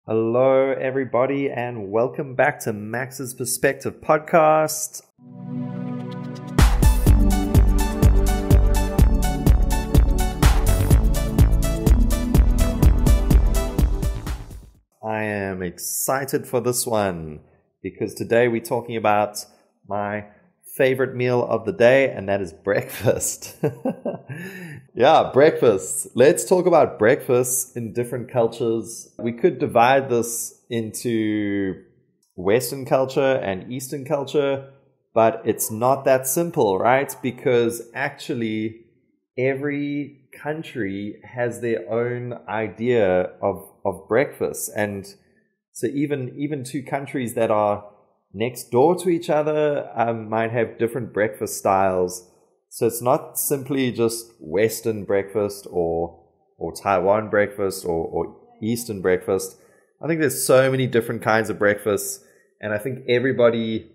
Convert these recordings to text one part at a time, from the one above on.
Hello, everybody, and welcome back to Max's Perspective podcast. I am excited for this one because today we're talking about my favorite meal of the day, and that is breakfast. Yeah, breakfast. Let's talk about breakfast in different cultures. We could divide this into Western culture and Eastern culture, but it's not that simple, right? Because actually every country has their own idea of breakfast. And so even two countries that are next door to each other might have different breakfast styles. So it's not simply just Western breakfast or Taiwan breakfast or Eastern breakfast. I think there's so many different kinds of breakfasts, and I think everybody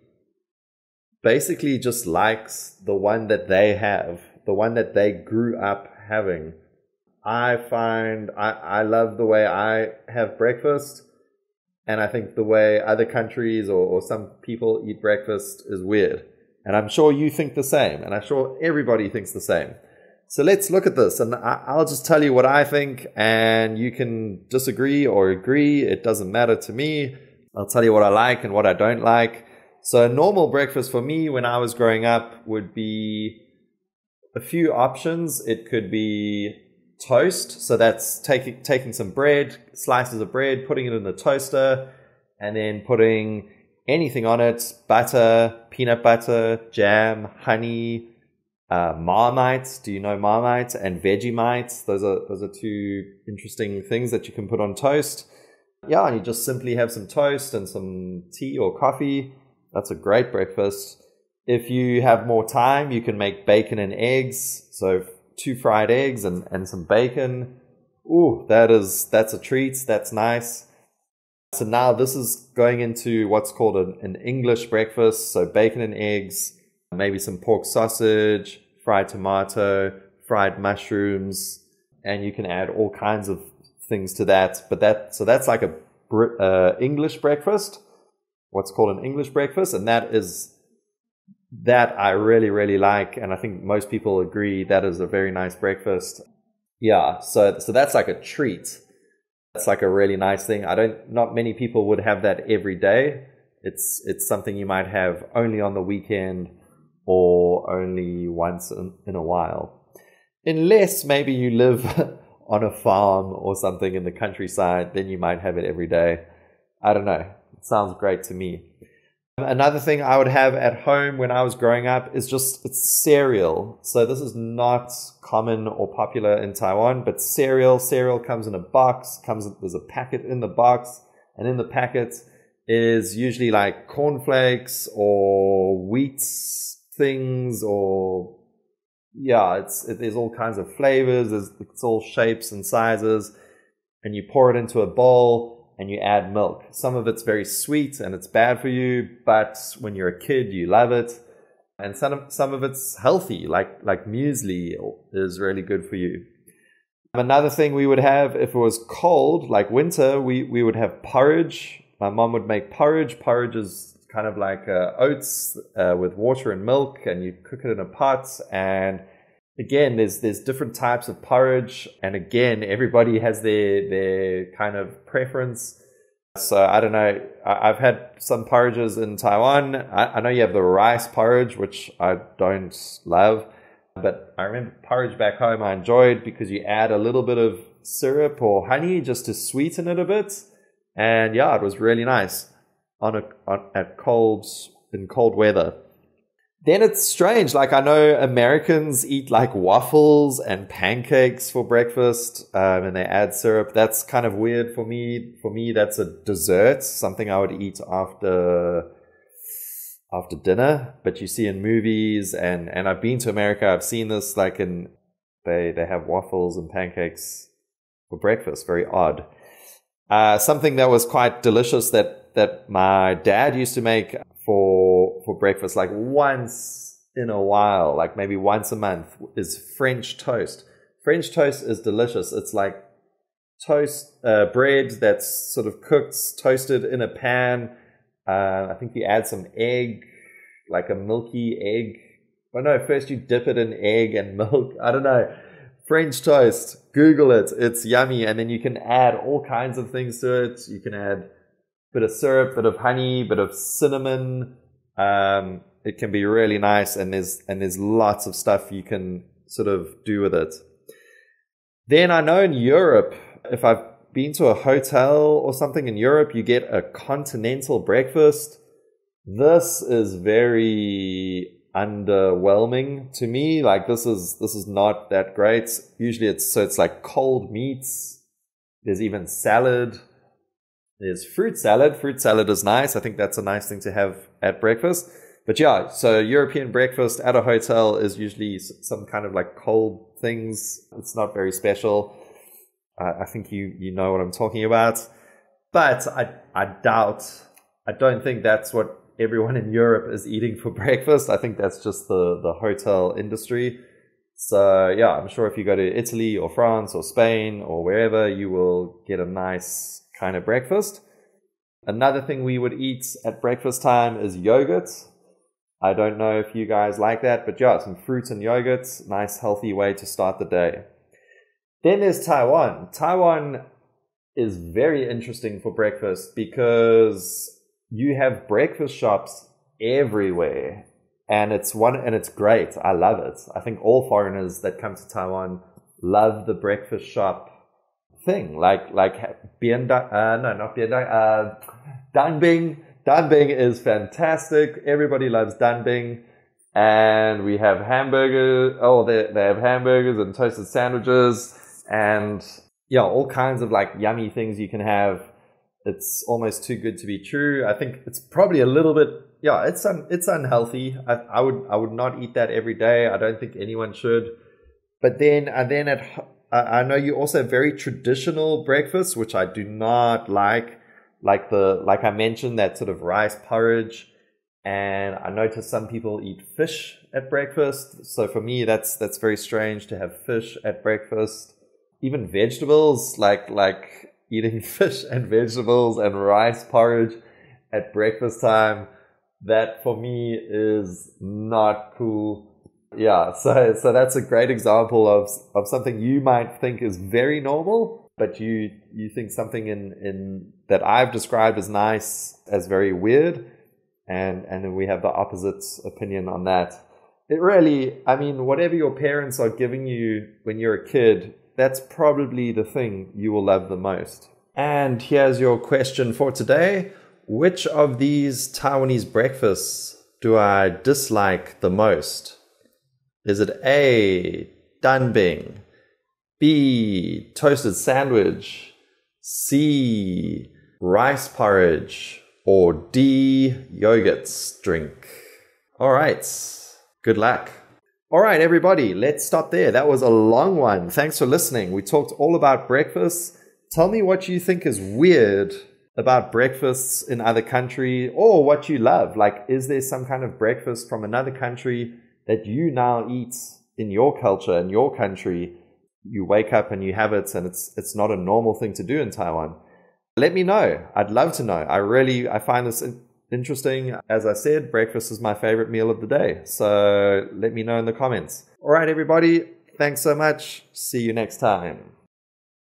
basically just likes the one that they have, the one that they grew up having. I find I love the way I have breakfast, and I think the way other countries or some people eat breakfast is weird. And I'm sure you think the same, and I'm sure everybody thinks the same. So let's look at this, and I'll just tell you what I think, and you can disagree or agree. It doesn't matter to me. I'll tell you what I like and what I don't like. So a normal breakfast for me when I was growing up would be a few options. It could be toast. So that's taking some bread, slices of bread, putting it in the toaster, and then putting anything on it: butter, peanut butter, jam, honey, Marmite. Do you know Marmite? And Vegemite. Those are two interesting things that you can put on toast. Yeah, and you just simply have some toast and some tea or coffee. That's a great breakfast. If you have more time, you can make bacon and eggs. So 2 fried eggs and some bacon. Ooh, that's a treat. That's nice. So now this is going into what's called an English breakfast. So bacon and eggs, maybe some pork sausage, fried tomato, fried mushrooms, and you can add all kinds of things to that. But that's like a English breakfast, what's called an English breakfast, and that I really, really like, and I think most people agree that is a very nice breakfast. Yeah, so that's like a treat. That's like a really nice thing. Not many people would have that every day. It's something you might have only on the weekend or only once in a while. Unless maybe you live on a farm or something in the countryside, then you might have it every day. I don't know. It sounds great to me. Another thing I would have at home when I was growing up is it's cereal. So this is not common or popular in Taiwan, but cereal comes in a box, there's a packet in the box, and in the packet is usually like cornflakes or wheat things, or yeah, there's all kinds of flavors, it's all shapes and sizes, and you pour it into a bowl and you add milk. Some of it's very sweet and it's bad for you, but when you're a kid, you love it. And some of it's healthy, like muesli is really good for you. Another thing we would have if it was cold, like winter, we would have porridge. My mom would make porridge. Porridge is kind of like oats with water and milk, and you cook it in a pot. And again, there's different types of porridge, and again, everybody has their kind of preference. So I don't know. I've had some porridges in Taiwan. I know you have the rice porridge, which I don't love, but I remember porridge back home I enjoyed because you add a little bit of syrup or honey just to sweeten it a bit, and yeah, it was really nice in cold weather. Then it's strange. Like I know Americans eat like waffles and pancakes for breakfast, and they add syrup. That's kind of weird for me. For me, that's a dessert, something I would eat after dinner. But you see in movies, and I've been to America. I've seen this like they have waffles and pancakes for breakfast. Very odd. Something that was quite delicious that my dad used to make for breakfast, like once in a while, like maybe once a month, is French toast. French toast is delicious. It's like bread that's sort of cooked, toasted in a pan. I think you add some egg, like a milky egg. Oh no, first you dip it in egg and milk. I don't know. French toast. Google it. It's yummy. And then you can add all kinds of things to it. You can add a bit of syrup, bit of honey, bit of cinnamon. It can be really nice, and there's lots of stuff you can sort of do with it. Then I know in Europe, if I've been to a hotel or something in Europe, you get a continental breakfast. This is very underwhelming to me. Like this is not that great. Usually it's like cold meats. There's even salad. There's fruit salad. Fruit salad is nice. I think that's a nice thing to have at breakfast. But yeah, so European breakfast at a hotel is usually some kind of like cold things. It's not very special. I think you know what I'm talking about. But I don't think that's what everyone in Europe is eating for breakfast. I think that's just the hotel industry. So yeah, I'm sure if you go to Italy or France or Spain or wherever, you will get a nice kind of breakfast. Another thing we would eat at breakfast time is yogurt. I don't know if you guys like that, but yeah, some fruits and yogurts, nice healthy way to start the day. Then there's Taiwan. Taiwan is very interesting for breakfast because you have breakfast shops everywhere, and it's great. I love it. I think all foreigners that come to Taiwan love the breakfast shop thing, like danbing. Danbing is fantastic. Everybody loves danbing. And we have hamburgers. Oh, they have hamburgers and toasted sandwiches and yeah, all kinds of like yummy things you can have. It's almost too good to be true. I think it's probably a little bit, yeah, it's unhealthy. I would not eat that every day. I don't think anyone should. But then I know you also have very traditional breakfasts, which I do not like. Like I mentioned, that sort of rice porridge, and I notice some people eat fish at breakfast. So for me, that's very strange to have fish at breakfast. Even vegetables, like eating fish and vegetables and rice porridge at breakfast time, that for me is not cool. Yeah, so that's a great example of something you might think is very normal, but you think something in that I've described as nice as very weird, and then we have the opposite opinion on that. It really, I mean, whatever your parents are giving you when you're a kid, that's probably the thing you will love the most. And here's your question for today. Which of these Taiwanese breakfasts do I dislike the most? Is it A, danbing, B, toasted sandwich, C, rice porridge, or D, yogurt drink? All right, good luck. All right, everybody, let's stop there. That was a long one. Thanks for listening. We talked all about breakfast. Tell me what you think is weird about breakfasts in other countries, or what you love. Like, is there some kind of breakfast from another country that you now eat in your culture, in your country? You wake up and you have it, and it's not a normal thing to do in Taiwan. Let me know. I'd love to know. I find this interesting. As I said, breakfast is my favorite meal of the day. So let me know in the comments. All right, everybody. Thanks so much. See you next time.